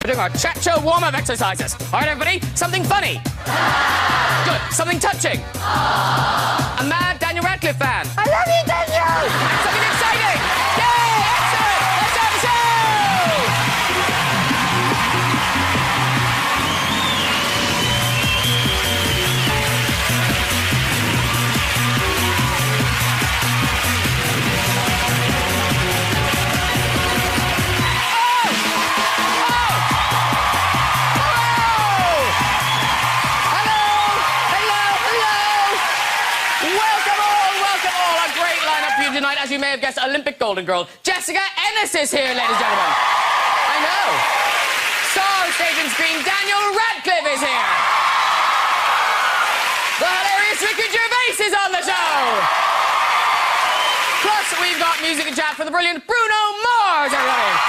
doing our cha-cha warm-up exercises. All right, everybody, something funny. Good. Something touching. A mad Daniel Radcliffe fan. I love you, Daniel! And something exciting. Yay! Excellent! Let's start the show! Tonight, as you may have guessed, Olympic golden girl Jessica Ennis is here, ladies and gentlemen. I know. Star of stage and screen Daniel Radcliffe is here. The hilarious Ricky Gervais is on the show. Plus, we've got music and chat from the brilliant Bruno Mars, everybody.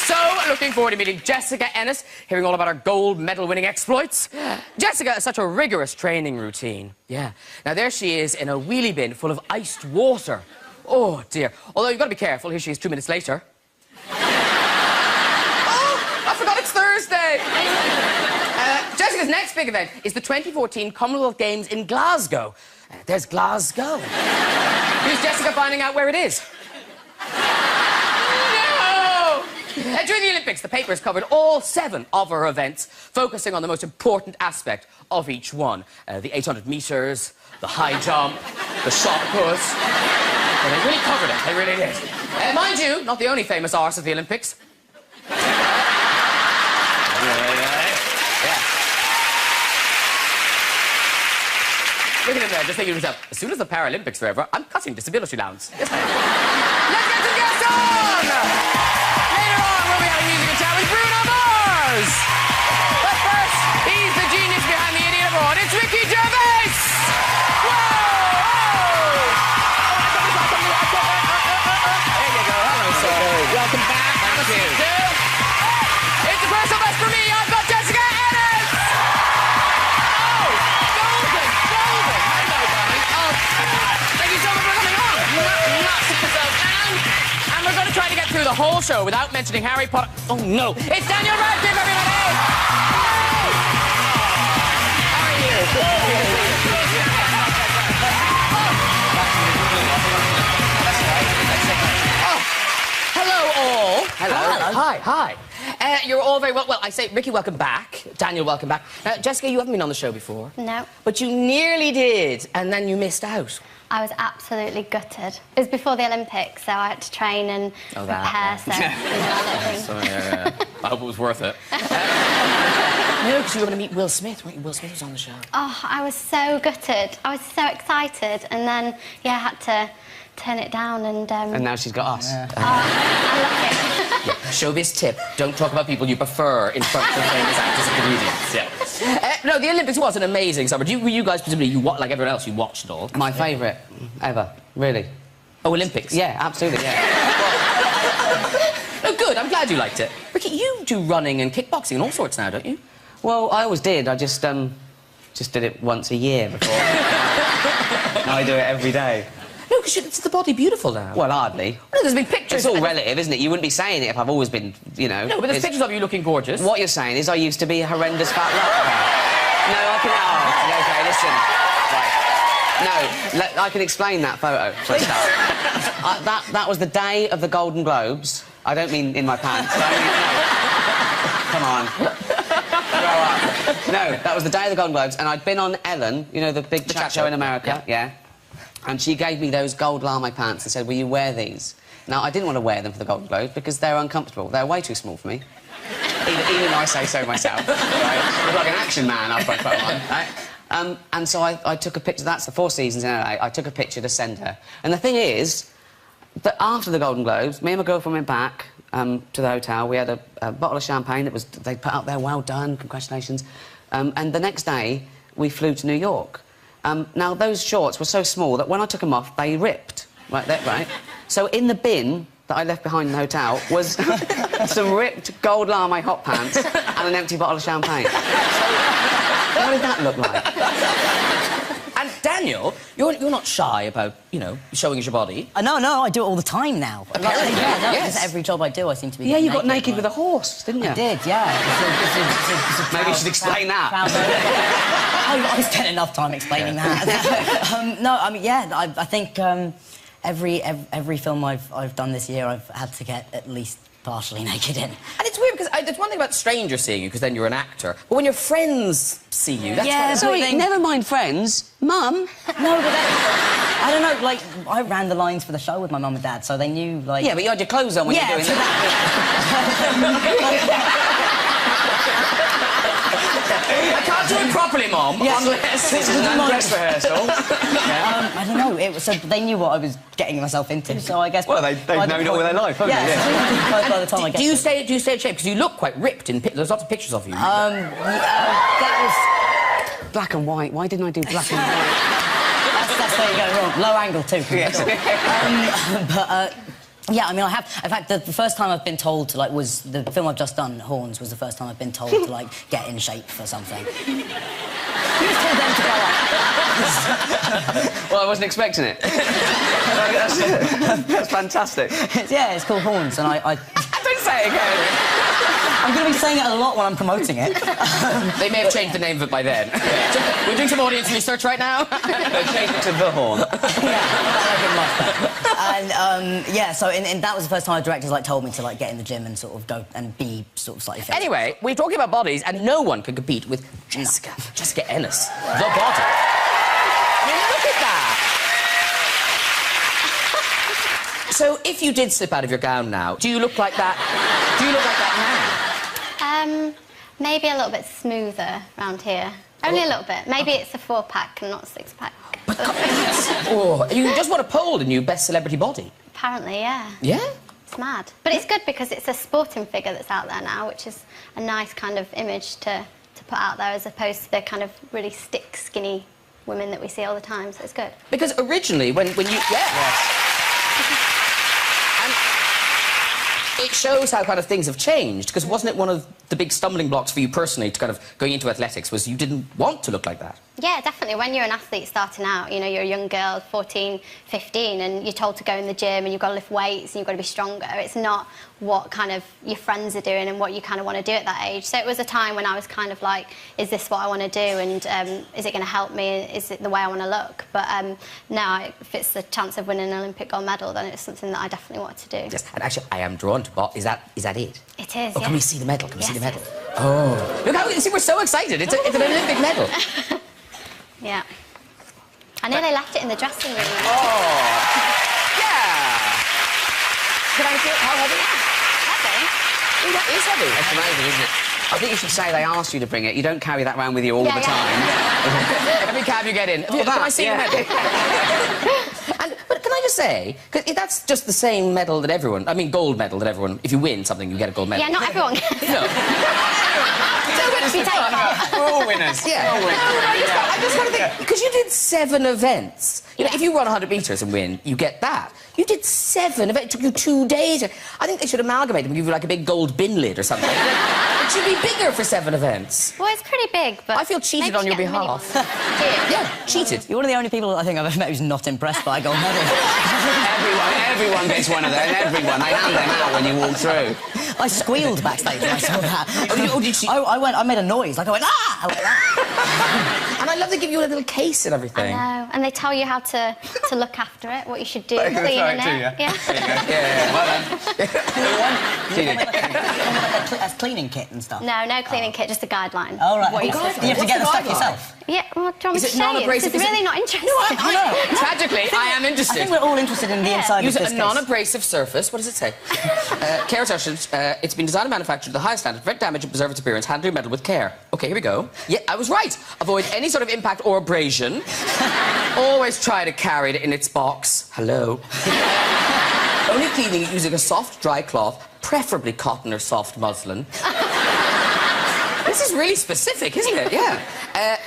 So, looking forward to meeting Jessica Ennis, hearing all about her gold medal-winning exploits. Jessica has such a rigorous training routine. Yeah. Now, there she is in a wheelie bin full of iced water. Oh, dear. Although, you've got to be careful. Here she is 2 minutes later. Oh, I forgot it's Thursday. Jessica's next big event is the 2014 Commonwealth Games in Glasgow. There's Glasgow. Here's Jessica finding out where it is. During the Olympics, the papers covered all 7 of her events, focusing on the most important aspect of each one. The 800 metres, the high jump, the shot put. Well, they really covered it, they really did. Mind you, not the only famous arse of the Olympics. Yeah. Look at him there, just thinking to himself, as soon as the Paralympics are over, I'm cutting disability allowance. Yes, ma'am. Let's get to the guest on! Later on, we'll be having music and chat with Bruno Mars. But first, he's the genius behind the idiot abroad. It's Ricky Gervais! Whoa! There you go. Hello, sir. Welcome back. Thank you. It's the personal best for me. I've got Jessica Ennis! Oh! Golden! Hello, darling. Oh, thank you so much for coming on. And we're going to try to get through the whole show without mentioning Harry Potter. Oh, no. It's Daniel Radcliffe, everybody! How are you? Oh, hello, all. Hello. Hi. You're all very well. Well, I say, Ricky, welcome back. Daniel, welcome back. Jessica, you haven't been on the show before. No. But you nearly did, and then you missed out. I was absolutely gutted. It was before the Olympics, so I had to train and prepare, so... Yeah. I hope it was worth it. No, because you were going to meet Will Smith, weren't you? Will Smith was on the show. Oh, I was so gutted. I was so excited, and then, yeah, I had to turn it down, and... And now she's got us. Oh, I love it. Yeah. Showbiz tip, don't talk about people you prefer in front of famous actors and comedians. Yeah. No, the Olympics was an amazing summer. You guys, presumably, like everyone else, you watched it all. My favourite ever, really. Oh, Olympics? Yeah, absolutely, yeah. Oh, good, I'm glad you liked it. Ricky, you do running and kickboxing and all sorts now, don't you? Well, I always did. I just did it once a year before. Now I do it every day. No, because it's the body beautiful now. Well, hardly. No, there's been pictures... It's all relative, isn't it? You wouldn't be saying it if I've always been, you know... No, but there's pictures of you looking gorgeous. What you're saying is I used to be a horrendous fat rat. No, I can... Oh, OK, listen. Right. No, I can explain that photo for a start. That was the day of the Golden Globes. I don't mean in my pants. Come on. Grow up. No, that was the day of the Golden Globes, and I'd been on Ellen, you know, the big chat show in America. Yeah. And she gave me those gold lame pants and said, will you wear these? Now, I didn't want to wear them for the Golden Globes because they're uncomfortable. They're way too small for me. Even I say so myself. Right? I look like an action man after I put them on. Right? And so I took a picture. That's the 4 seasons in LA. I took a picture to send her. And the thing is that after the Golden Globes, me and my girlfriend went back to the hotel. We had a bottle of champagne that they put up there. Well done, congratulations. And the next day, we flew to New York. Now, those shorts were so small that when I took them off, they ripped. Right? So in the bin that I left behind in the hotel was some ripped gold lame hot pants and an empty bottle of champagne. So, what did that look like? And Daniel, you're not shy about, you know, showing us your body. No, I do it all the time now. Apparently, yes. Just every job I do, I seem to be. Yeah, you got naked naked with a horse, didn't you? I did, yeah. It's a Maybe you should explain that. I spent enough time explaining that. No, I mean, yeah, I think every film I've done this year, I've had to get at least partially naked in. And it's weird because there's one thing about strangers seeing you because then you're an actor, but when your friends see you, that's Yeah, Sorry, never mind friends. Mum? No, but I don't know, like, I ran the lines for the show with my mum and dad, so they knew, like... Yeah, but you had your clothes on when you were doing I can't do it properly, Mum, unless this is an dress rehearsal. I don't know, so they knew what I was getting myself into, so I guess... Well, they've known it all their life, haven't they? Yeah, by the time I get Do you stay in shape? Because you look quite ripped in there's lots of pictures of you. That was... Black and white. Why didn't I do black and white? That's where you go wrong. Low angle, too. Yes. Yeah, I mean, I have... In fact, the first time I've been told to, like, was... The film I've just done, Horns, was the first time I've been told to, like, get in shape for something. You just told them to go up. Well, I wasn't expecting it. That's fantastic. Yeah, it's called Horns, and I... Don't say it again. I'm going to be saying it a lot when I'm promoting it. They may have changed the name of it by then. We're doing some audience research right now. They changed it to The Horn. And, yeah, so that was the first time a director's, like, told me to, like, get in the gym and sort of go and be sort of slightly fit. Anyway, we're talking about bodies, and no one can compete with Jessica Ennis, the body. I mean, look at that. So, if you did slip out of your gown now, do you look like that? Do you look like that now? Maybe a little bit smoother around here. Only a little bit. Maybe it's a 4-pack and not a 6-pack. You just won a poll, the new best celebrity body. Apparently, yeah. Yeah? It's mad. But it's good because it's a sporting figure that's out there now, which is a nice kind of image to put out there as opposed to the kind of really stick, skinny women that we see all the time, so it's good. Because originally, when you... Yeah. Yes. It shows how kind of things have changed, because wasn't it one of the big stumbling blocks for you personally to kind of going into athletics was you didn't want to look like that? Yeah, definitely. When you're an athlete starting out, you know, you're a young girl, 14, 15, and you're told to go in the gym and you've got to lift weights and you've got to be stronger. It's not what kind of your friends are doing and what you kind of want to do at that age. So it was a time when I was kind of like, is this what I want to do, and is it going to help me? Is it the way I want to look? But now, if it's the chance of winning an Olympic gold medal, then it's something that I definitely want to do. Yes, and actually, I am drawn to is that it? It is, Oh, yeah. can we see the medal? Can we see the medal? Yes. Oh. Look how... See, we're so excited. It's an Olympic medal. Yeah. I nearly left it in the dressing room. Oh. Yeah. Can I see it? How heavy? Heavy. Oh, that is heavy. That's amazing, isn't it? I think you should say they asked you to bring it. You don't carry that around with you all the time. Every cab you get in. Can I see the medal? But can I just say, because that's just the same medal that everyone... I mean, gold medal that everyone... If you win something, you get a gold medal. Yeah, not everyone gets it. No. We're all winners. Yeah. I just want to think, because you did 7 events. You know, if you run 100 metres and win, you get that. You did 7 events. It took you 2 days. I think they should amalgamate them and give you, like, a big gold bin lid or something. It should be bigger for 7 events. Well, it's pretty big, but... I feel cheated on your behalf. Yeah, cheated. You're one of the only people I think I've ever met who's not impressed by a gold medal. Everyone gets one of those. Everyone. They hand them out when you walk through. I squealed backstage when I saw that. Did you? I made a noise. Like, I went, ah! Like that. And I love they give you a little case and everything. I know. And they tell you how to look after it, what you should do, cleaning it. Yeah. Well done. A cleaning kit and stuff. No cleaning kit, just a guideline. Oh, right. What you Do should you have to get the stuff guideline? yourself? Yeah, well, do you want me Is to it show you? non-abrasive? It's really not interesting. I know. Tragically, I am I interested. think we're all interested in the inside Use of a this case. non-abrasive surface. What does it say? Care attachment. It's been designed and manufactured to the highest standard. Prevent damage and preserve its appearance. Handle your metal with care. OK, here we go. Yeah, I was right. Avoid any sort of impact or abrasion. Always try to carry it in its box. Hello. Only cleaning it using a soft, dry cloth, preferably cotton or soft muslin. This is really specific, isn't it? Yeah.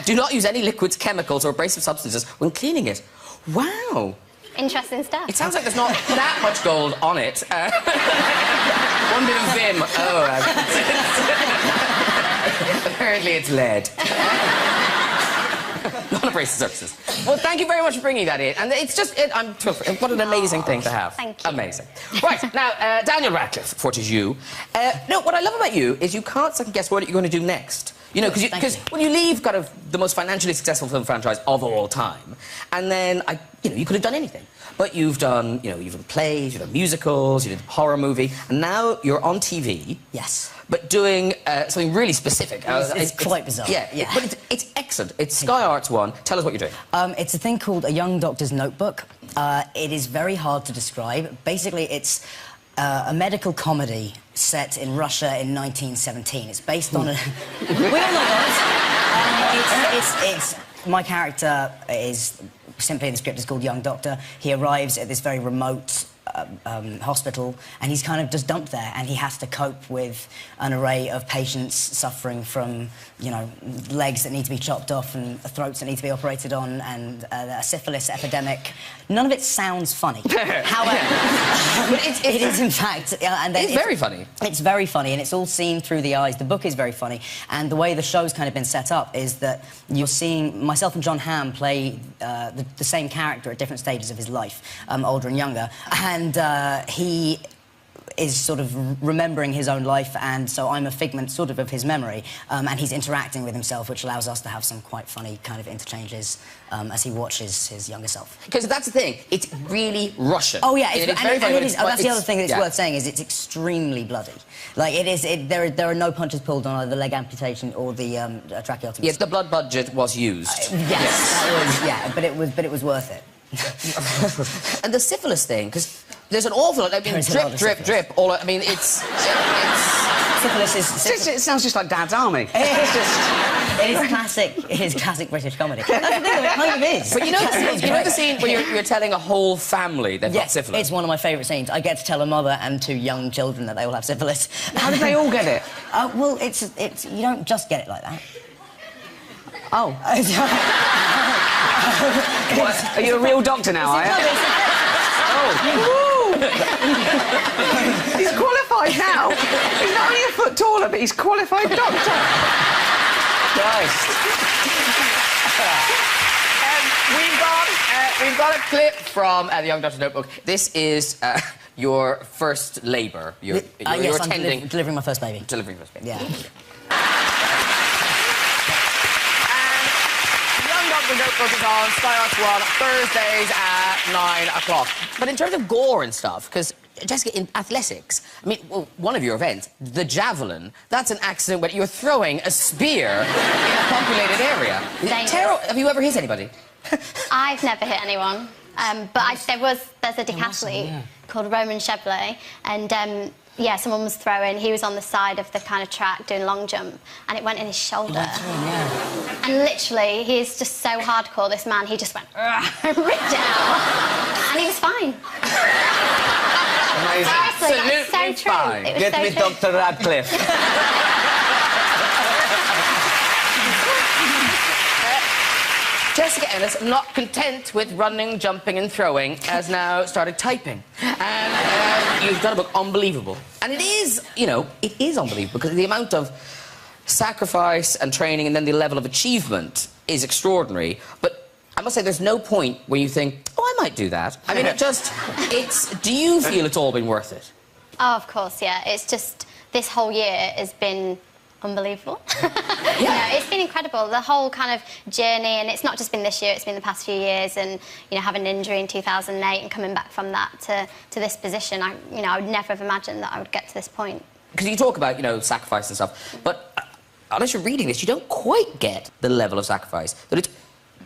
Do not use any liquids, chemicals, or abrasive substances when cleaning it. Wow. Interesting stuff. It sounds like there's not that much gold on it. One bit of vim. Oh, apparently it's lead. Non-abrasive surfaces. Well, thank you very much for bringing that in. And it's just, I'm thrilled. What an amazing thing to have. Thank you. Amazing. Right, now, Daniel Radcliffe, for to you. No, what I love about you is you can't second guess what you're going to do next. You know, because when you leave kind of the most financially successful film franchise of all time, and then, you could have done anything. But you've done, you've done plays, you've done musicals, you did a horror movie, and now you're on TV. Yes. But doing something really specific. It's quite bizarre. Yeah. But it's excellent. It's Sky Arts One. Tell us what you're doing. It's a thing called A Young Doctor's Notebook. It is very hard to describe. Basically, it's a medical comedy set in Russia in 1917. It's based on a... we all know that. My character is... Simply in the script is called Young Doctor. He arrives at this very remote hospital, and he's kind of just dumped there, and he has to cope with an array of patients suffering from, legs that need to be chopped off and throats that need to be operated on, and a syphilis epidemic. None of it sounds funny. However, it is in fact... it's very funny. It's very funny, and it's all seen through the eyes. The book is very funny, and the way the show's kind of been set up is that you're seeing myself and John Hamm play the same character at different stages of his life, older and younger, and he is sort of remembering his own life, and so I'm a figment sort of his memory, and he's interacting with himself, which allows us to have some quite funny kind of interchanges as he watches his younger self. Because that's the thing, it's really Russian. Oh yeah, that's the other thing that's worth saying is it's extremely bloody. Like there are no punches pulled on either the leg amputation or the tracheotomy. Yes, the blood budget was used. Yes. But it was worth it. And the syphilis thing, because there's an awful lot. I mean, drip. It's syphilis is... It sounds just like Dad's Army. It is classic British comedy. That's the thing, it kind of is. But you know the scene where you're telling a whole family they've got syphilis? It's one of my favourite scenes. I get to tell a mother and two young children that they all have syphilis. How did they all get it? Well, it's you don't just get it like that. Oh. What? Are you a real doctor now, are you? Oh. He's qualified now. He's not only a foot taller, but he's qualified doctor. Christ. We've got a clip from the Young Doctor's Notebook. This is your first labour. You're attending... delivering my first baby. Delivering your first baby. Yeah. The Notebook is on Sky Arts 1 Thursdays at 9 o'clock. But in terms of gore and stuff, because, Jessica, in athletics, one of your events, the javelin, that's an accident where you're throwing a spear in a populated area. Have you ever hit anybody? I've never hit anyone. But there's a decathlete called Roman Gervais, and someone was throwing. He was on the side of the kind of track doing long jump, and it went in his shoulder. And literally, he's just so hardcore, this man, he just went, and ripped it out. And he was fine. Amazing. Seriously, that's so true. It was Get me Dr. Radcliffe. Jessica Ennis, not content with running, jumping and throwing, has now started typing. And you've done a book, unbelievable. And it is, it is unbelievable, because the amount of sacrifice and training and then the level of achievement is extraordinary. But I must say, there's no point where you think, oh, I might do that. I mean, do you feel it's all been worth it? Oh, of course, yeah. It's just, this whole year has been unbelievable. It's been incredible, the whole kind of journey, and it's not just been this year, it's been the past few years, and having an injury in 2008 and coming back from that to this position, I would never have imagined that I would get to this point. Because you talk about sacrifice and stuff, but unless you're reading this, you don't quite get the level of sacrifice. That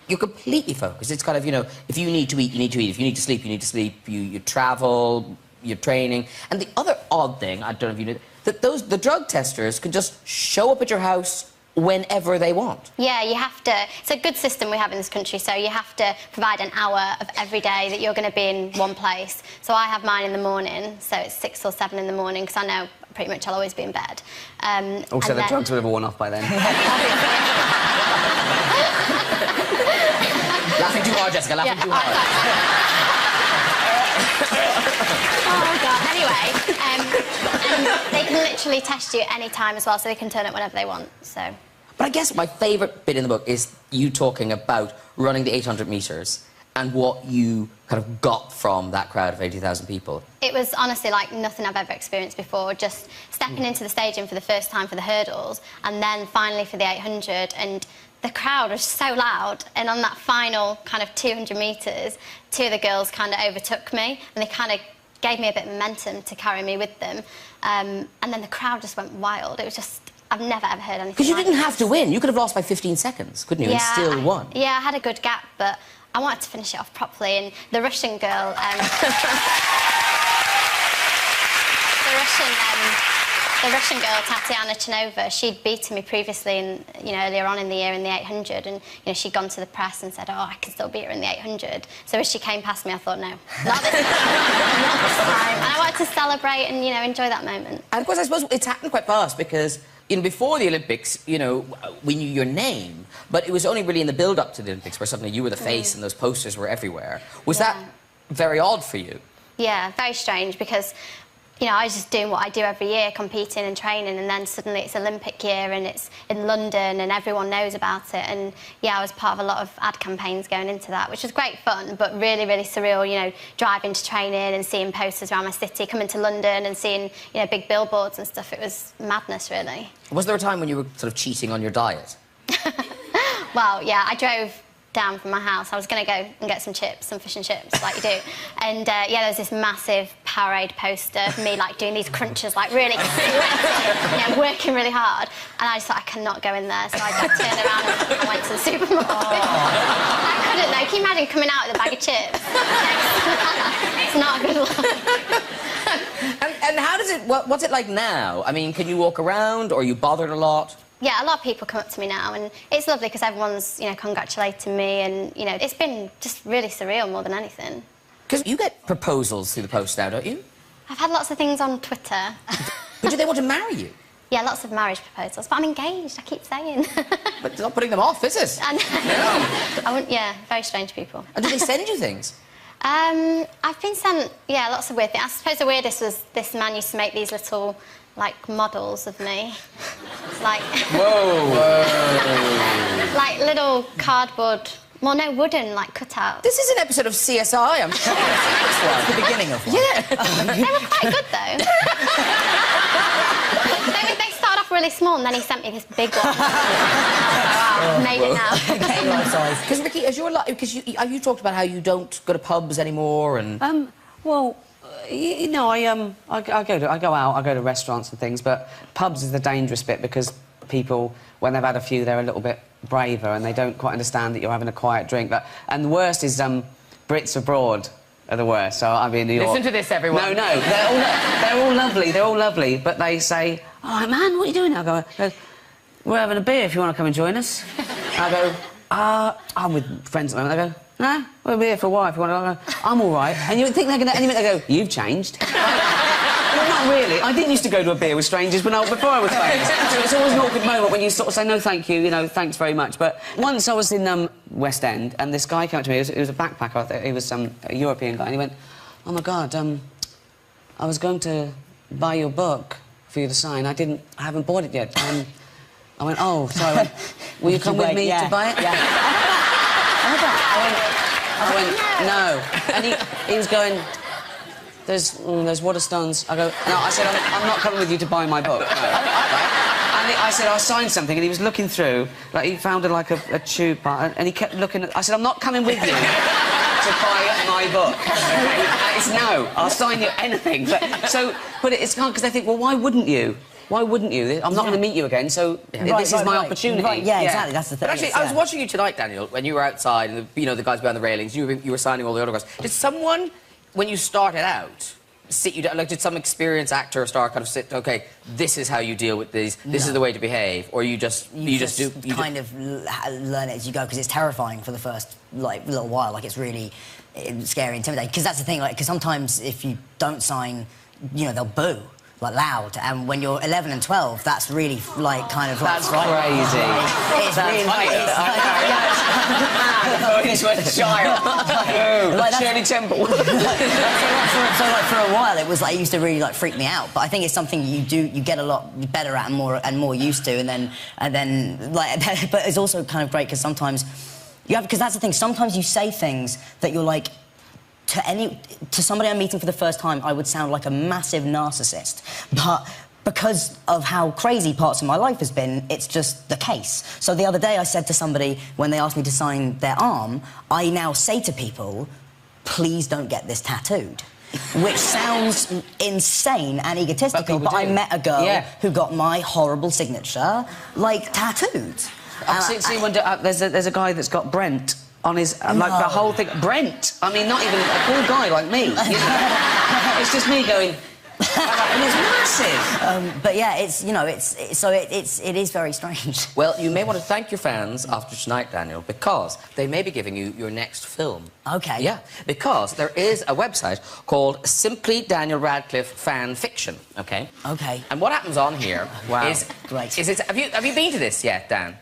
you're completely focused. It's kind of if you need to eat, you need to eat. If you need to sleep, you need to sleep. You travel, you're training, and the other odd thing, I don't know if you know, that the drug testers can just show up at your house whenever they want. Yeah, you have to. It's a good system we have in this country, so you have to provide an hour of every day that you're going to be in one place. So I have mine in the morning, so it's 6 or 7 in the morning, because I know pretty much I'll always be in bed. Also, the drugs would have worn off by then. Laughing too hard, Jessica, laughing too hard. Oh, God. Anyway, and they can literally test you at any time as well, so they can turn up whenever they want, so... But I guess my favourite bit in the book is you talking about running the 800 metres and what you kind of got from that crowd of 80,000 people. It was honestly like nothing I've ever experienced before, just stepping into the stadium for the first time for the hurdles and then finally for the 800, and the crowd was so loud, and on that final kind of 200 metres, two of the girls kind of overtook me and they kind of gave me a bit of momentum to carry me with them, and then the crowd just went wild. It was just... I've never ever heard anything Because you like didn't this. have to win. You could have lost by 15 seconds, couldn't you, and still won. Yeah, I had a good gap, but I wanted to finish it off properly, and the Russian girl... the Russian girl, Tatiana Chinova, she'd beaten me previously, earlier on in the year in the 800, and she'd gone to the press and said, "Oh, I can still beat her in the 800." So as she came past me, I thought, no, not this time, not this time. And I wanted to celebrate and enjoy that moment. And of course, I suppose it's happened quite fast because before the Olympics, we knew your name, but it was only really in the build-up to the Olympics where suddenly you were the face and those posters were everywhere. Was that very odd for you? Yeah, very strange because. I was just doing what I do every year, competing and training, and then suddenly it's Olympic year and it's in London and everyone knows about it. And, I was part of a lot of ad campaigns going into that, which was great fun, but really, really surreal, driving to training and seeing posters around my city, coming to London and seeing, big billboards and stuff. It was madness, really. Was there a time when you were sort of cheating on your diet? Well, yeah, I drove down from my house. I was going to go and get some chips, some fish and chips, like you do. And, there was this massive Powerade poster of me, doing these crunches, really sweating, working really hard. And I just thought, I cannot go in there. So I turned around and went to the supermarket. I couldn't, though. Can you imagine coming out with a bag of chips? It's not a good look. And how does it... What's it like now? I mean, can you walk around, or are you bothered a lot? Yeah, a lot of people come up to me now, and it's lovely because everyone's, congratulating me, and, it's been just really surreal more than anything. Because you get proposals through the post now, don't you? I've had lots of things on Twitter. But do they want to marry you? Yeah, lots of marriage proposals, but I'm engaged, I keep saying. But it's not putting them off, is it? No. I wouldn't, very strange people. And do they send you things? I've been sent, lots of weird things. I suppose the weirdest was this man used to make these little... models of me. Whoa! Little cardboard... Well, no, wooden, cutouts. This is an episode of CSI, I'm sure. It's the beginning of one. Yeah. They were quite good, though. they started off really small, and then he sent me this big one. Made it now. Because, Ricky, as you talked about how you don't go to pubs anymore, and... Well... I go out, I go to restaurants and things, but pubs is the dangerous bit because people, when they've had a few, they're a little bit braver and they don't quite understand that you're having a quiet drink. And the worst is Brits abroad are the worst. So I'll be in New York. Listen to this, everyone. No, they're all lovely, but they say, "Oh, man, what are you doing?" I go, "We're having a beer if you want to come and join us." I go, I'm with friends at the moment. They go, "No, we'll be here for a while if you want to." I go, "I'm all right." And you would think they're going to... Any minute they go, "You've changed." Well, not really. I didn't used to go to a beer with strangers before I was famous. So it's always an awkward moment when you sort of say, "No, thank you, thanks very much." But once I was in West End, and this guy came up to me. He was a backpacker. He was a European guy, and he went, "Oh, my God, I was going to buy your book for you to sign. I haven't bought it yet." I went, "Oh, sorry. Will you come with me to buy it?" Yeah. I went, "No." And he was going, there's Waterstones. I go, "No," I said, I'm not coming with you to buy my book. No. And I said, "I'll sign something," and he was looking through, he found a tube bar, and he kept looking at... I said, "I'm not coming with you to buy my book." It's no, I'll sign you anything. But it's hard because they think, well, why wouldn't you? Why wouldn't you? I'm not going to meet you again, so this is my opportunity. Right, exactly, that's the thing. But actually, I was watching you tonight, Daniel, when you were outside, and the guys behind the railings, you were signing all the autographs. Did someone, when you started out, sit you down, did some experienced actor or star kind of sit, "OK, this is how you deal with these, this is the way to behave," or you just learn it as you go, because it's terrifying for the first, little while. It's really scary, intimidating. Because that's the thing, because sometimes if you don't sign, they'll boo. loud, and when you're 11 and 12, that's really like kind of like That's crazy. It's really funny. It's a child. Shirley Temple. so like for a while, it was like it used to really like freak me out. But I think it's something you get a lot better at and more used to, and then like. But it's also kind of great because sometimes because that's the thing. Sometimes you say things that you're like. To somebody I'm meeting for the first time, I would sound like a massive narcissist. But because of how crazy parts of my life has been, it's just the case. So the other day I said to somebody, when they asked me to sign their arm, I now say to people, please don't get this tattooed. Which sounds insane and egotistical, but I met a girl who got my horrible signature, like, tattooed. See, there's a guy that's got Brent on his, like, the whole thing. Brent! I mean, not even a cool guy like me. You know? It's just me going... and it's massive! But yeah, it's, you know, it is very strange. Well, you may want to thank your fans after tonight, Daniel, because they may be giving you your next film. OK. Yeah, because there is a website called Simply Daniel Radcliffe Fan Fiction, OK? OK. And what happens on here is... Great. Have you been to this yet, Dan?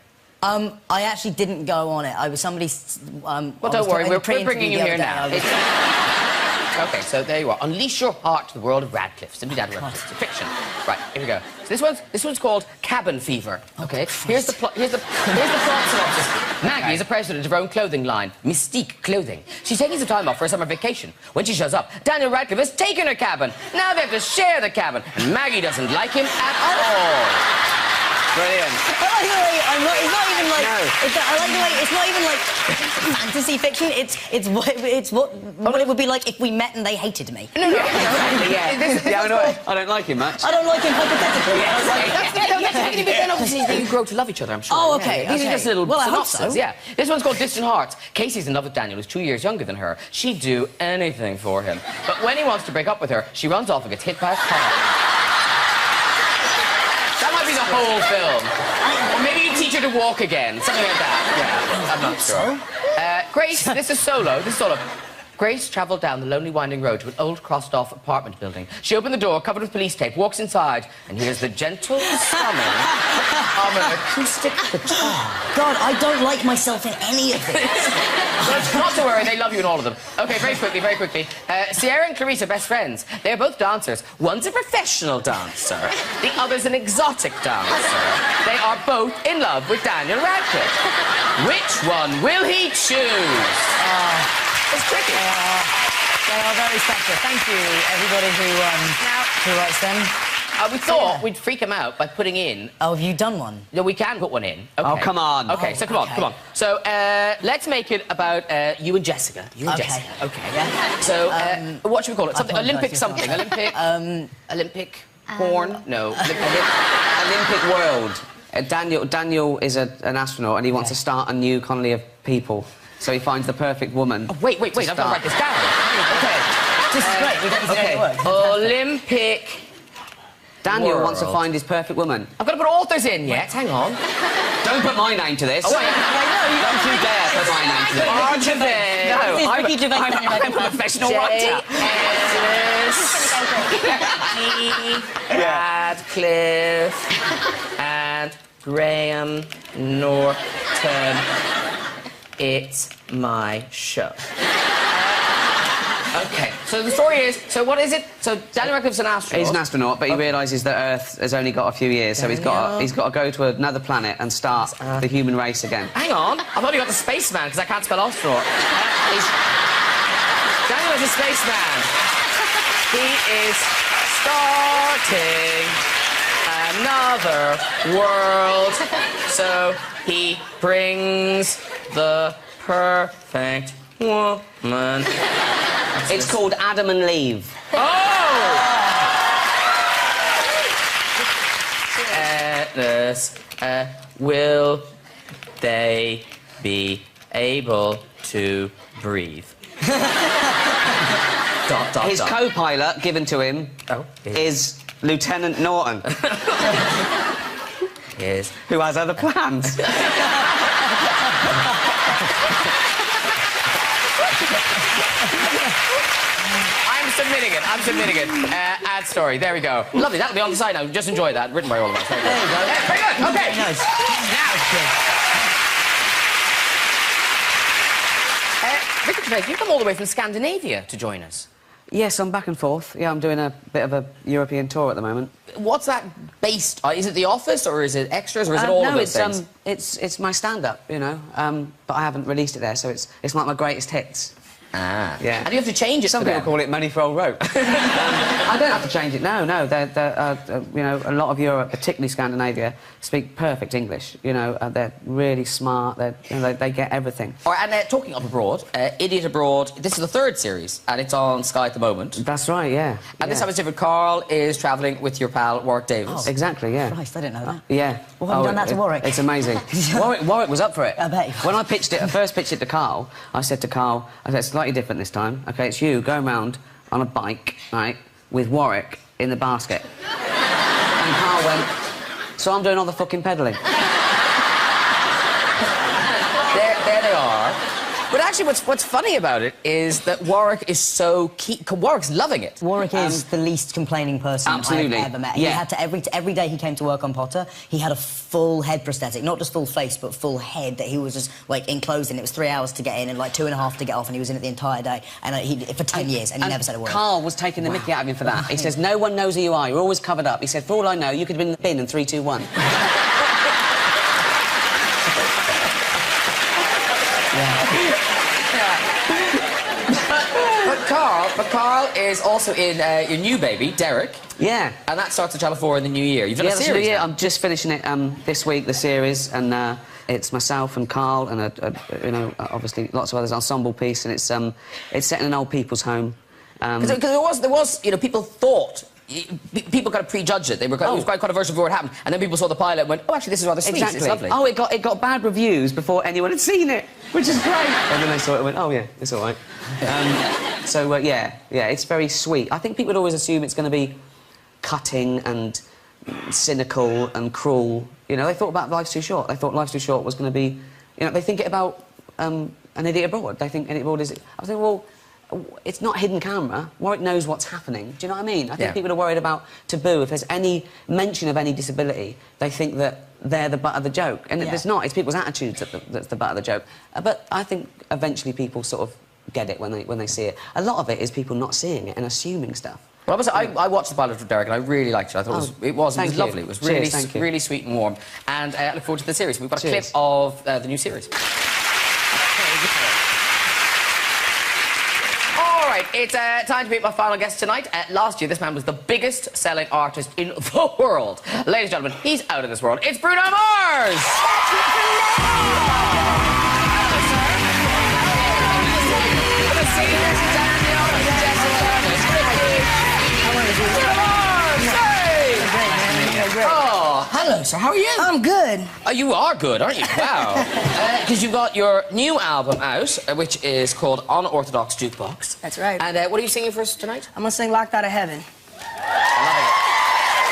I actually didn't go on it. I was somebody... well, don't worry, we're bringing you here now. OK, so there you are. Unleash your heart to the world of Radcliffe. Simply Daniel Radcliffe. It's a fiction. Right, here we go. So this one's called Cabin Fever. OK, here's the plot synopsis. Maggie is the president of her own clothing line, Mystique Clothing. She's taking some time off for a summer vacation. When she shows up, Daniel Radcliffe has taken her cabin. Now they have to share the cabin, and Maggie doesn't like him at all. Brilliant. I like the way it's not even like... No. I like the way it's not even like fantasy fiction. It's what it would be like if we met and they hated me. No, exactly, I don't like him much. I don't like him hypothetically. But then obviously you grow to love each other, I'm sure. Oh, OK. These are just little synopses. I hope so. Yeah. This one's called Distant Hearts. Casey's in love with Daniel, who's 2 years younger than her. She'd do anything for him. But when he wants to break up with her, she runs off and gets hit by a car. That might be the whole film. Or maybe you teach her to walk again, something like that. Yeah, I'm not sure. Grace, this is solo. Grace travelled down the lonely winding road to an old crossed-off apartment building. She opened the door, covered with police tape, walks inside, and hears the gentle strumming of an acoustic guitar. God, I don't like myself in any of this. Not to worry, they love you in all of them. OK, very quickly. Sierra and Clarice are best friends. They are both dancers. One's a professional dancer. The other's an exotic dancer. They are both in love with Daniel Radcliffe. Which one will he choose? It's tricky. They are very special. Thank you, everybody who writes them. We thought we'd freak him out by putting in... Oh, have you done one? No, we can put one in. Okay. Oh, come on. OK, so come on. So, let's make it about you and Jessica. Jessica. OK. Yeah. So, what should we call it? Something, Olympic something. Olympic porn? No. Olympic world. Daniel is an astronaut and he wants to start a new colony of people. So he finds the perfect woman. Oh, wait, I've got to write this down. OK. This is great. We don't need to work. Olympic Daniel world. wants to find his perfect woman. I've got to put authors in yet. Hang on. Don't put my name to this. Oh, wait. Don't you dare put my name to this. I'm a professional writer. Radcliffe and Graham Norton. It's my show. OK, so the story is... So what is it? So Daniel Radcliffe's an astronaut. He's an astronaut, but he realises that Earth has only got a few years, so he's got to go to another planet and start the human race again. Hang on. I thought you got the spaceman, because I can't spell astronaut. Daniel is a spaceman. He is starting another world. So he brings the perfect woman. It's called Adam and Leave. Oh! Ennis, will they be able to breathe? His co-pilot, given to him, is Lieutenant Norton. Yes. Who has other plans. I'm submitting it. I'm submitting it. Ad story. There we go. Lovely. That'll be on the side now. Just enjoy that. Written by all of us. There you go. Very good. Okay. Nice. Now, Richard Gervais, you come all the way from Scandinavia to join us. Yes, I'm back and forth. Yeah, I'm doing a bit of a European tour at the moment. What's that based on? Is it The Office, or is it extras, or is it all of those things? No, it's my stand-up, you know, but I haven't released it there, so it's like my greatest hits. Ah. Yeah. And you have to change it. Some people call it money for old rope. I don't have to change it. No. You know, a lot of Europe, particularly Scandinavia, speak perfect English. You know, they're really smart. They get everything. All right, and talking of abroad, Idiot Abroad. This is the third series, and it's on Sky at the moment. That's right. Yeah. And this time it's different. Carl is travelling with your pal Warwick Davis. Oh, exactly. Yeah. Christ, I didn't know that. Yeah. Well, have you done that to Warwick? It's amazing. Warwick was up for it. I bet. When I first pitched it to Carl, I said to Carl, I said, it's slightly different this time. OK, it's you going round on a bike, right, with Warwick in the basket. And Carl went, so I'm doing all the fucking pedalling. There they are. But actually, what's funny about it is that Warwick is so keen. Warwick's loving it. Warwick is the least complaining person I've ever met. Yeah. He had to every day he came to work on Potter, he had a full head prosthetic, not just full face, but full head that he was just like enclosed in. It was 3 hours to get in and like 2.5 to get off, and he was in it the entire day. And for 10 years, and he never said a word. Carl was taking the mickey out of him for that. He says, no one knows who you are. You're always covered up. He said, for all I know, you could have been in the bin in 3, 2, 1. But Carl is also in your new baby, Derek. Yeah. And that starts on Channel 4 in the new year. You've done a series. Yeah, I'm just finishing it this week, the series, and it's myself and Carl and you know, obviously lots of others, ensemble piece, and it's set in an old people's home. Because there was, you know, people thought. People kind of prejudged it. It was quite controversial before it happened, and then people saw the pilot and went, "Oh, actually, this is rather sweet. Exactly. It's lovely." Oh, it got bad reviews before anyone had seen it, which is great. And then they saw it and went, "Oh yeah, it's all right." Yeah, it's very sweet. I think people would always assume it's going to be cutting and cynical and cruel. You know, they thought about Life's Too Short. They thought Life's Too Short was going to be, you know, they think it about An Idiot Abroad. They think An Idiot Abroad is. I think, well, it's not hidden camera. Warwick knows what's happening. Do you know what I mean? I think people are worried about taboo. If there's any mention of any disability, they think that they're the butt of the joke. And it's not. It's people's attitudes that's the butt of the joke. But I think eventually people sort of get it when they see it. A lot of it is people not seeing it and assuming stuff. Well, I watched the pilot of Derek and I really liked it. I thought it was lovely. It was really, really sweet and warm. And I look forward to the series. We've got a clip of the new series. All right, it's time to meet my final guest tonight. Last year, this man was the biggest selling artist in the world. Ladies and gentlemen, he's out of this world. It's Bruno Mars! Oh, hello, sir. How are you? I'm good. Oh, you are good, aren't you? Wow. Because you've got your new album out, which is called Unorthodox Jukebox. That's right. And what are you singing for us tonight? I'm gonna sing Locked Out of Heaven.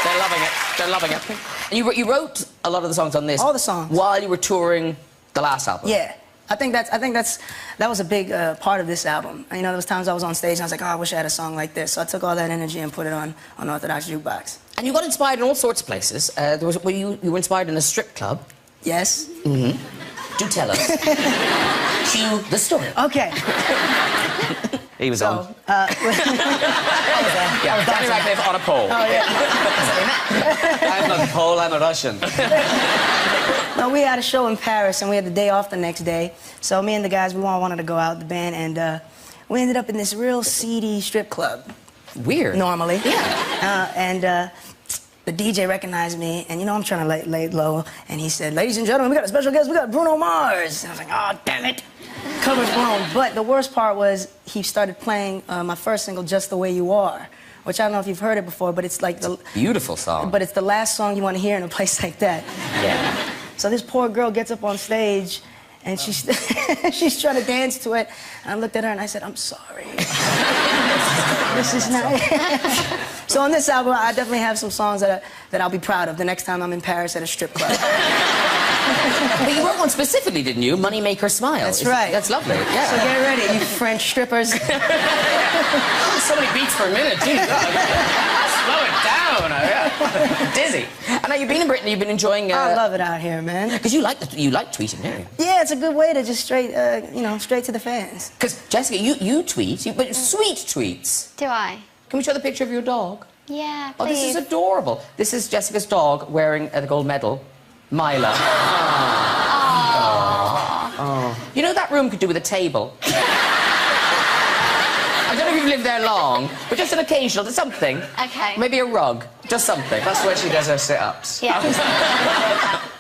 They're loving it. They're loving it. And you wrote a lot of the songs on this. All the songs. While you were touring the last album. Yeah. I think that was a big part of this album. You know, there was times I was on stage and I was like, oh, I wish I had a song like this. So I took all that energy and put it on Unorthodox Jukebox. And you got inspired in all sorts of places. You were inspired in a strip club. Yes. Mm-hmm. Do tell us. Cue the story. Okay. He was on. Danny Radcliffe on a pole. Oh, yeah. I'm not Pole, I'm a Russian. No, we had a show in Paris and we had the day off the next day. So me and the guys, we all wanted to go out, the band, and we ended up in this real seedy strip club. Weird. Normally. Yeah. The DJ recognized me, and you know I'm trying to lay low, and he said, ladies and gentlemen, we got a special guest, we got Bruno Mars. And I was like, oh, damn it. Cover's blown. But the worst part was he started playing my first single, Just the Way You Are, which I don't know if you've heard it before, but it's like the... Beautiful song. But it's the last song you want to hear in a place like that. Yeah. So this poor girl gets up on stage, and she's trying to dance to it. And I looked at her and I said, I'm sorry. This is not... So on this album, I definitely have some songs that I'll be proud of the next time I'm in Paris at a strip club. But you wrote one specifically, didn't you? Money Make Her Smile. That's right. That's lovely, yeah. So get ready, you French strippers. just so many beats per minute. Jesus. Slow it down. Yeah. Dizzy. And now you've been in Britain, you've been enjoying... I love it out here, man. Because you like tweeting, don't you? Yeah, it's a good way to just straight to the fans. Because, Jessica, you tweet, but sweet tweets. Do I? Can we show the picture of your dog? Yeah, please. Oh, this is adorable. This is Jessica's dog wearing the gold medal. Mila. Oh. You know that room could do with a table. I don't know if you've lived there long, but just an occasional, something. Okay. Maybe a rug, just something. That's where she does her sit-ups. Yeah.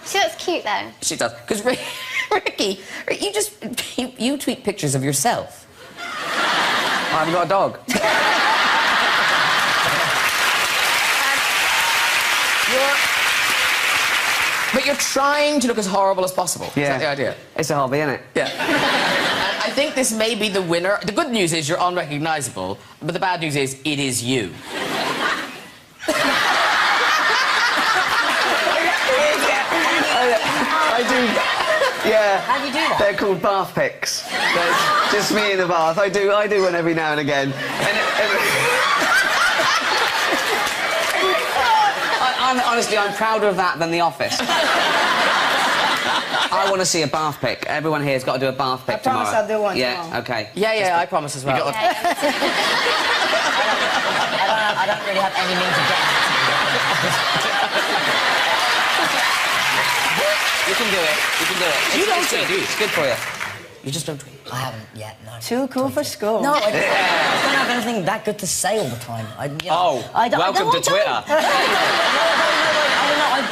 She looks cute, though. She does. Because Ricky, you tweet pictures of yourself. I haven't got a dog. But you're trying to look as horrible as possible. Yeah. Is that the idea? It's a hobby, isn't it? Yeah. I think this may be the winner. The good news is you're unrecognisable, but the bad news is it is you. I do. Yeah. How do you do that? They're called bath pics. There's just me in the bath. I do one every now and again. Honestly, I'm prouder of that than The Office. I want to see a bath pic. Everyone here's got to do a bath pic tomorrow. I promise I'll do one tomorrow. tomorrow. Okay. Yeah, I promise as well. I don't really have any means of getting that. You can do it. You can do it. You don't tweet. tweet. It's good for you. You just don't tweet. I haven't yet, no. Too cool for school. No, I don't have anything that good to say all the time. Welcome to Twitter.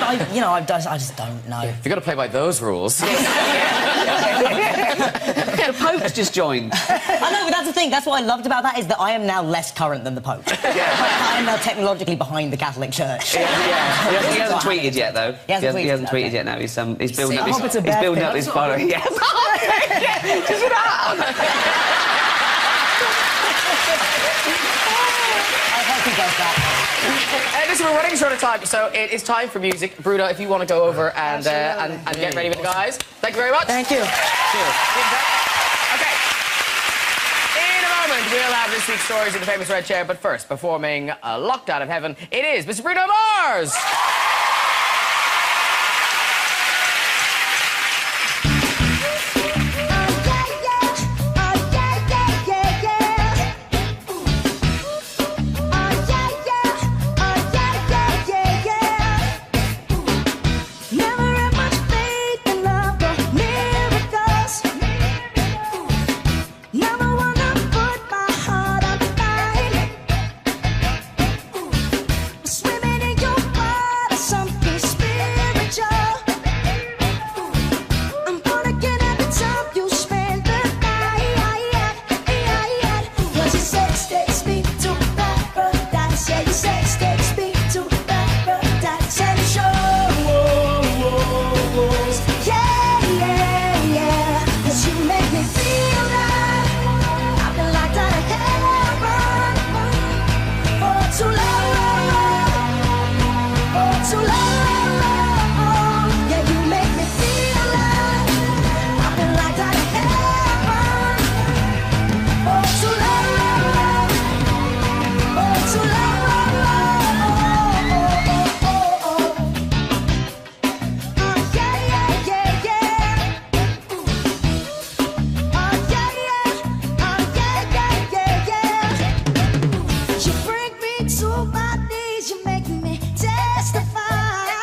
I just don't know. You've got to play by those rules. The Pope's just joined. I know, but that's the thing. That's what I loved about that, is that I am now less current than the Pope. I am now technologically behind the Catholic Church. He hasn't tweeted yet, though. He hasn't tweeted yet. No, he's building up. hope it's a He's bad building thing. up his following. Yeah. Just for that. I hope he does that. Listen, we're running short of time, so it is time for music. Bruno, if you want to go over and get ready with the guys. Thank you very much. Thank you. Cheers. Okay. In a moment, we'll have this week's stories of the famous red chair, but first, performing Locked Out of Heaven, it is Mr. Bruno Mars! You bring me to my knees, you make me testify.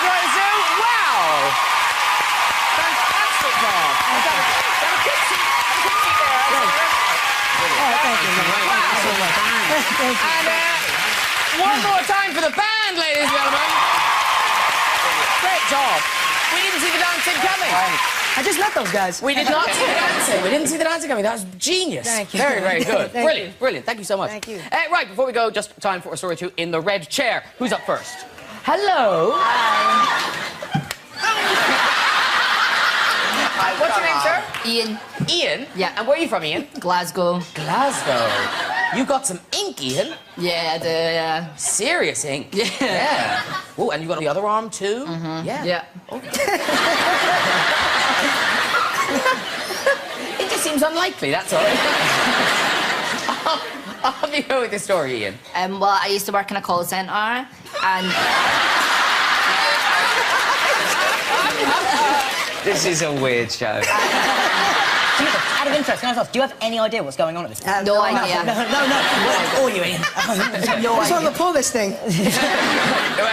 Roy Zoo. Wow! Fantastic job. Have a quick seat. Have a quick seat there. Thank you, man. Thank you. And one more time for the band, ladies and gentlemen. Great job. We didn't see the dancing coming. I just met those guys. We did not see the dancing. We didn't see the dancing coming. That was genius. Thank you. Very, very good. Thank Brilliant, you. brilliant. Thank you so much. Thank you. Right, before we go, just time for a story two in the red chair. Who's up first? Hello. Hi, what's your name, sir? Ian. Ian? Yeah. And where are you from, Ian? Glasgow. Glasgow. You got some ink, Ian. Yeah, I do, yeah. Serious ink. Yeah. Yeah. Oh, and you got on the other arm too? Mm-hmm. Yeah. Yeah. It just seems unlikely, that's all. Off you go with the story, Ian. Well, I used to work in a call centre, and This is a weird show. Out of interest, can I ask, do you have any idea what's going on at this point? no idea. No. Or you, Ian. No I just want idea. to pull this thing.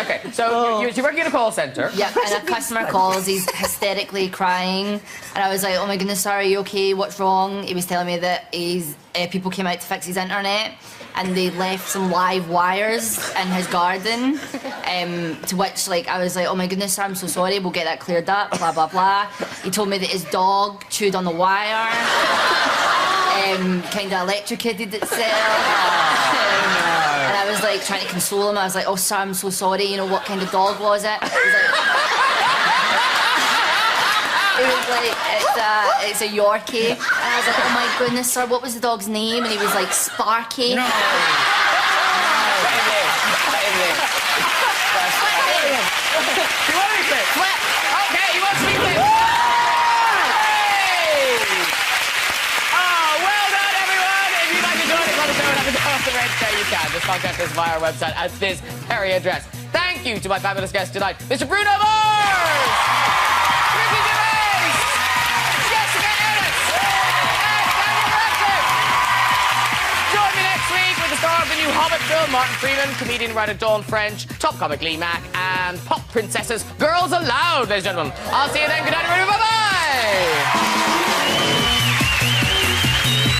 Okay, so you're working in a call centre. Yeah, and a customer calls, he's hysterically crying, and I was like, oh my goodness, sir, are you okay? What's wrong? He was telling me that people came out to fix his internet, and they left some live wires in his garden, to which, like, I was like, oh my goodness, sir, I'm so sorry, we'll get that cleared up, blah, blah, blah. He told me that his dog chewed on the wire, kind of electrocuted itself. And I was, like, trying to console him. I was like, oh, sir, I'm so sorry, you know, what kind of dog was it? He was like, it's a Yorkie. And I was like, oh my goodness, sir, what was the dog's name? And he was like, Sparky. No. Okay, you want to speak there? Well done, everyone. If you'd like to join us on the show and have a go off the red chair, you can. Just contact us via our website at this very address. Thank you to my fabulous guest tonight, Mr. Bruno Mars! Ricky Gervais! Jessica Ennis! And Daniel Radcliffe! Join me next week with the star of the new Hobbit film, Martin Freeman, comedian writer Dawn French, top comic Lee Mack, and pop princesses Girls Aloud, ladies and gentlemen. I'll see you then. Good night, everybody. Bye-bye!